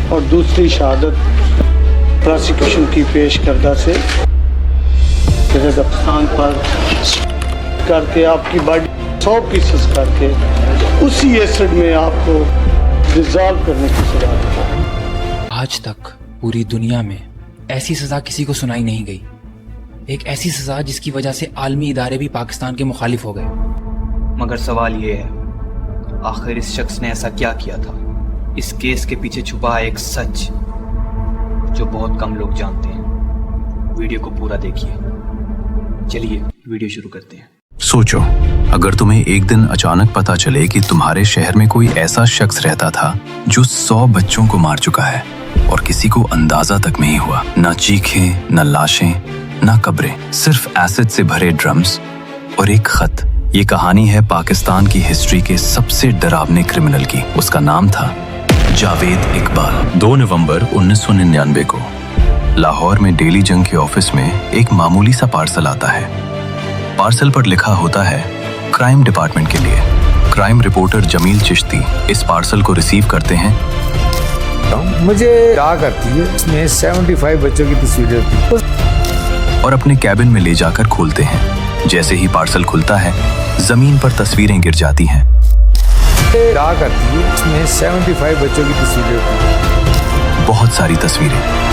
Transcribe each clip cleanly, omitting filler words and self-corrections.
और दूसरी शहादत प्रोसिक्यूशन की पेश करदा से कब्रिस्तान पर करके आपकी बॉडी 100 पीसेस करके उसी एसिड में आपको डिजॉल्व करने की सजा दी। आज तक पूरी दुनिया में ऐसी सज़ा किसी को सुनाई नहीं गई। एक ऐसी सज़ा जिसकी वजह से आलमी इदारे भी पाकिस्तान के मुखालिफ हो गए। मगर सवाल ये है, आखिर इस शख्स ने ऐसा क्या किया था? इस केस के पीछे छुपा है एक सच जो बहुत कम लोग जानते हैं। वीडियो को पूरा देखिए। चलिए वीडियो शुरू करते हैं। सोचो, अगर तुम्हें एक दिन अचानक पता चले कि तुम्हारे शहर में कोई ऐसा शख्स रहता था जो 100 बच्चों को मार चुका है और किसी को अंदाजा तक नहीं हुआ। न चीखें, न लाशें, न कब्रें, सिर्फ एसिड से भरे ड्रम्स और एक खत। ये कहानी है पाकिस्तान की हिस्ट्री के सबसे डरावने क्रिमिनल की। उसका नाम था जावेद इकबाल। 2 नवंबर 1999 को लाहौर में डेली जंग के ऑफिस में एक मामूली सा पार्सल आता है। पार्सल पर लिखा होता है क्राइम डिपार्टमेंट के लिए। क्राइम रिपोर्टर जमील चिश्ती इस पार्सल को रिसीव करते हैं। मुझे क्या करती है, इसमें 75 बच्चों की तस्वीरें थी और अपने कैबिन में ले जाकर खोलते हैं। जैसे ही पार्सल खुलता है, जमीन पर तस्वीरें गिर जाती हैं। क्या करती है, इसमें 75 बच्चों की तस्वीरें थी। बहुत सारी तस्वीरें।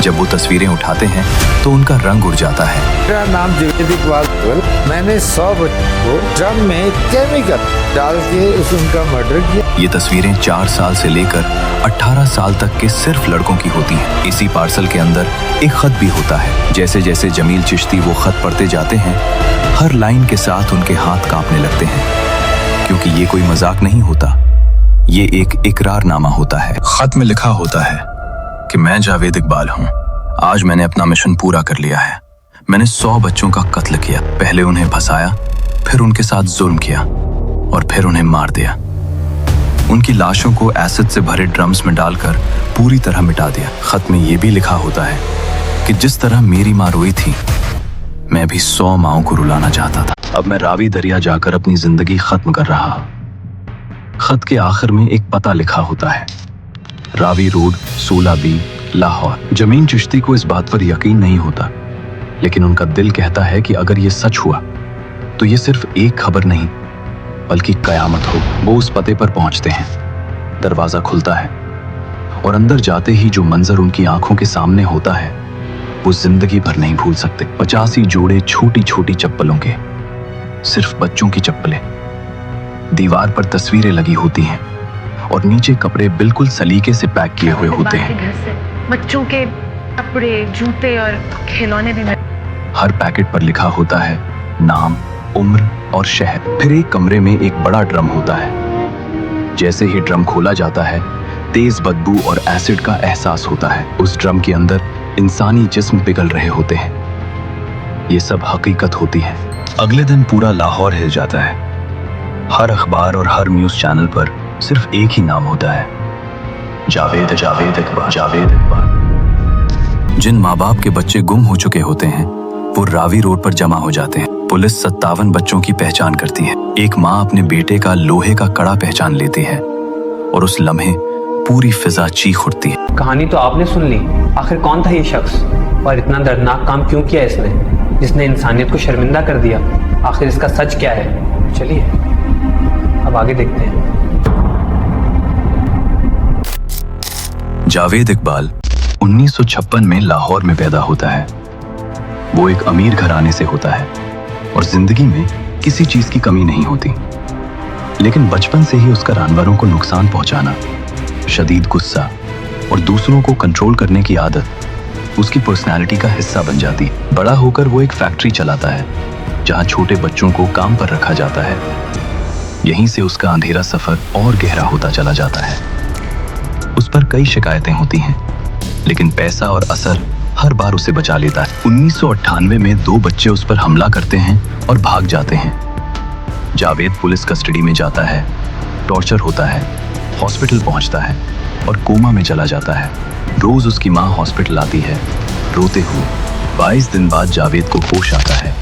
जब वो तस्वीरें उठाते हैं तो उनका रंग उड़ जाता है। मेरा नाम जावेद इकबाल। मैंने 100 बच्चों को ड्रम में केमिकल डाल के उनका मर्डर किया। ये तस्वीरें 4 साल से लेकर 18 साल तक के सिर्फ लड़कों की होती हैं। इसी पार्सल के अंदर एक खत भी होता है। जैसे जैसे जमील चिश्ती वो खत पढ़ते जाते हैं, हर लाइन के साथ उनके हाथ कांपने लगते हैं, क्योंकि ये कोई मजाक नहीं होता। ये एक इकरारनामा होता है। खत में लिखा होता है कि मैं जावेद इकबाल हूँ। आज मैंने अपना मिशन पूरा कर लिया है। मैंने 100 बच्चों का कत्ल किया। पहले उन्हें फंसाया, फिर उनके साथ जुल्म किया और फिर उन्हें मार दिया। उनकी लाशों को एसिड से भरे ड्रम्स में डालकर पूरी तरह मिटा दिया। खत में यह भी लिखा होता है कि जिस तरह मेरी माँ रोई थी, मैं भी 100 माँओं को रुलाना चाहता था। अब मैं रावी दरिया जाकर अपनी जिंदगी खत्म कर रहा। खत के आखिर में एक पता लिखा होता है, रावी रोड, 16B, लाहौर। जमीन चिश्ती को इस बात पर यकीन नहीं होता, लेकिन उनका दिल कहता है कि अगर ये सच हुआ तो ये सिर्फ एक खबर नहीं बल्कि कयामत हो। वो उस पते पर पहुंचते हैं। दरवाजा खुलता है और अंदर जाते ही जो मंजर उनकी आंखों के सामने होता है वो जिंदगी भर नहीं भूल सकते। 85 जोड़े छोटी छोटी चप्पलों के, सिर्फ बच्चों की चप्पलें। दीवार पर तस्वीरें लगी होती हैं और नीचे कपड़े बिल्कुल सलीके से पैक किए हुए होते हैं। घर से बच्चों के कपड़े, जूते और खिलौने भी। हर पैकेट पर लिखा होता है नाम, उम्र और शहर। फिर एक कमरे में एक बड़ा ड्रम होता है। जैसे ही ड्रम खोला जाता है, तेज बदबू और एसिड का एहसास होता है। उस ड्रम के अंदर इंसानी जिस्म पिघल रहे होते हैं। ये सब हकीकत होती है। अगले दिन पूरा लाहौर हिल जाता है। हर अखबार और हर न्यूज चैनल पर सिर्फ एक ही नाम होता है, जावेद जावेद इकबाल, जावेद इकबाल। जिन माँ बाप के बच्चे गुम हो चुके होते हैं वो रावी रोड पर जमा हो जाते हैं। पुलिस 57 बच्चों की पहचान करती है। एक माँ अपने बेटे का लोहे का कड़ा पहचान लेती है और उस लम्हे पूरी फिजा चीख उठती है। कहानी तो आपने सुन ली, आखिर कौन था ये शख्स और इतना दर्दनाक काम क्यों किया इसने, जिसने इंसानियत को शर्मिंदा कर दिया? आखिर इसका सच क्या है? चलिए अब आगे देखते हैं। जावेद इकबाल 1956 में लाहौर में पैदा होता है। वो एक अमीर घराने से होता है और जिंदगी में किसी चीज की कमी नहीं होती, लेकिन बचपन से ही उसका जानवरों को नुकसान पहुंचाना, शदीद गुस्सा और दूसरों को कंट्रोल करने की आदत उसकी पर्सनैलिटी का हिस्सा बन जाती है। बड़ा होकर वो एक फैक्ट्री चलाता है जहां छोटे बच्चों को काम पर रखा जाता है। यहीं से उसका अंधेरा सफर और गहरा होता चला जाता है। उस पर कई शिकायतें होती हैं, लेकिन पैसा और असर हर बार उसे बचा लेता है। 1998 में 2 बच्चे उस पर हमला करते हैं और भाग जाते हैं। जावेद पुलिस कस्टडी में जाता है, टॉर्चर होता है, हॉस्पिटल पहुंचता है और कोमा में चला जाता है। रोज उसकी माँ हॉस्पिटल आती है रोते हुए। 22 दिन बाद जावेद को होश आता है,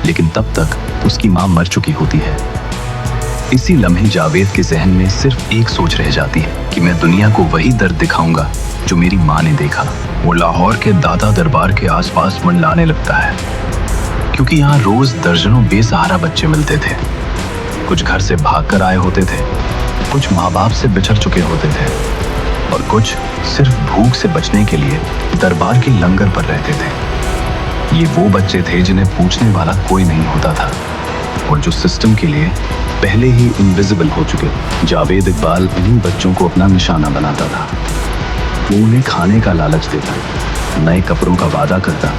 लेकिन तब तक उसकी माँ मर चुकी होती है। इसी लम्हे जावेद के जहन में सिर्फ एक सोच रह जाती है कि मैं दुनिया को वही दर्द दिखाऊंगा जो मेरी माँ ने देखा। वो लाहौर के दादा दरबार के आसपास मंडलाने लगता है, क्योंकि यहाँ रोज दर्जनों बेसहारा बच्चे मिलते थे। कुछ घर से भागकर आए होते थे, कुछ माँ बाप से बिछड़ चुके होते थे, और कुछ सिर्फ भूख से बचने के लिए दरबार के लंगर पर रहते थे। ये वो बच्चे थे जिन्हें पूछने वाला कोई नहीं होता था, और जो सिस्टम के लिए पहले ही इनविजिबल हो चुके। जावेद इकबाल इन्हीं बच्चों को अपना निशाना बनाता था। वो उन्हें खाने का लालच देता, नए कपड़ों का वादा करता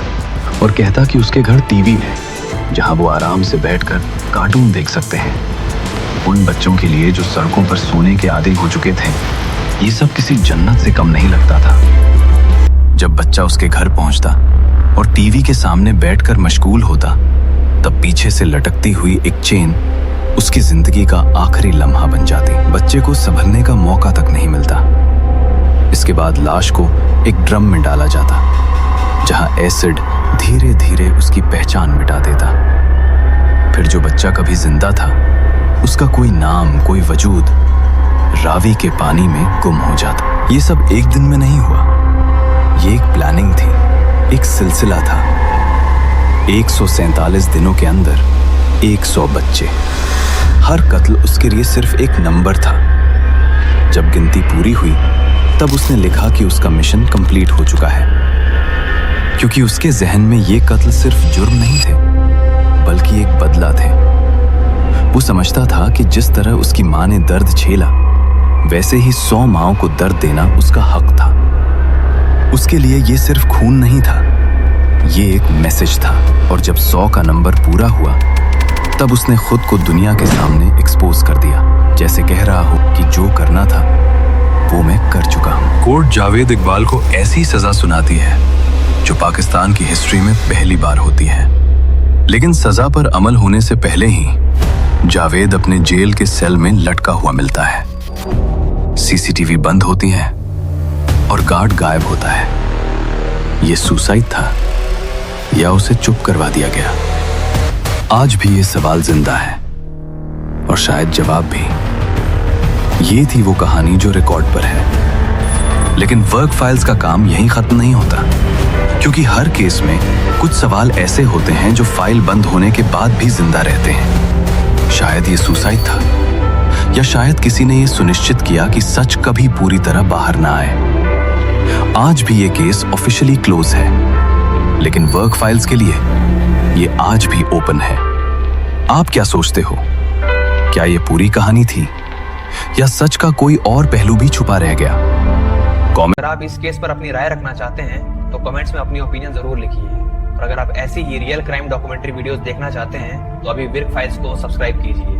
और कहता कि उसके घर टीवी है जहां वो आराम से बैठकर कार्टून देख सकते हैं। उन बच्चों के लिए जो सड़कों पर सोने के आदी हो चुके थे, ये सब किसी जन्नत से कम नहीं लगता था। जब बच्चा उसके घर पहुंचता और टीवी के सामने बैठकर मशगूल होता, तब पीछे से लटकती हुई एक चेन उसकी जिंदगी का आखिरी लम्हा बन जाती। बच्चे को संभलने का मौका तक नहीं मिलता। इसके बाद लाश को एक ड्रम में डाला जाता, जहां एसिड धीरे धीरे उसकी पहचान मिटा देता। फिर जो बच्चा कभी जिंदा था, उसका कोई नाम, कोई वजूद रावी के पानी में गुम हो जाता। ये सब एक दिन में नहीं हुआ, ये एक प्लानिंग थी, एक सिलसिला था। 147 दिनों के अंदर 100 बच्चे। हर कत्ल उसके लिए सिर्फ एक नंबर था। जब गिनती पूरी हुई, तब उसने लिखा कि उसका मिशन कंप्लीट हो चुका है, क्योंकि उसके जहन में ये कत्ल सिर्फ जुर्म नहीं थे, बल्कि एक बदला थे। वो समझता था कि जिस तरह उसकी माँ ने दर्द झेला, वैसे ही 100 माँओं को दर्द देना उसका हक था। उसके लिए ये सिर्फ खून नहीं था, ये एक मैसेज था। और जब 100 का नंबर पूरा हुआ, तब उसने खुद को दुनिया के सामने एक्सपोज कर दिया, जैसे कह रहा हो कि जो करना था वो मैं कर चुका हूं। कोर्ट जावेद इकबाल को ऐसी सजा सुनाती है जो पाकिस्तान की हिस्ट्री में पहली बार होती है। लेकिन सजा पर अमल होने से पहले ही जावेद अपने जेल के सेल में लटका हुआ मिलता है। सीसीटीवी बंद होती है और गार्ड गायब होता है। ये सुसाइड था या उसे चुप करवा दिया गया? आज भी ये सवाल जिंदा है, और शायद जवाब भी। ये थी वो कहानी जो रिकॉर्ड पर है। लेकिन वर्क फाइल्स का काम यहीं खत्म नहीं होता, क्योंकि हर केस में कुछ सवाल ऐसे होते हैं जो फाइल बंद होने के बाद भी जिंदा रहते हैं। शायद ये सुसाइड था, या शायद किसी ने ये सुनिश्चित किया कि सच कभी पूरी तरह बाहर ना आए। आज भी ये केस ऑफिशियली क्लोज है, लेकिन वर्क फाइल्स के लिए ये आज भी ओपन है। आप क्या सोचते हो? क्या ये पूरी कहानी थी, या सच का कोई और पहलू भी छुपा रह गया? अगर आप इस केस पर अपनी राय रखना चाहते हैं तो कमेंट्स में अपनी ओपिनियन जरूर लिखिए। और अगर आप ऐसी ही रियल क्राइम डॉक्यूमेंट्री वीडियोस देखना चाहते हैं तो अभी विर्क फाइल्स को सब्सक्राइब कीजिए।